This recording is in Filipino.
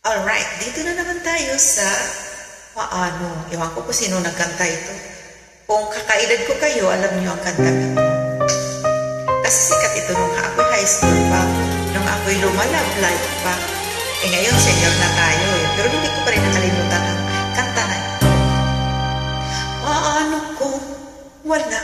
Alright, dito na naman tayo sa paano. Ewan ko kung sino nagkanta ito. Kung kakaedad ko kayo, alam niyo ang kanta ito. Kasi sikat ito nung ako'y high school pa, nung ako'y lumalab life pa. Ngayon, senior na tayo eh. Pero hindi ko pa rin nakalimutan ang kanta na ito. Paano kung wala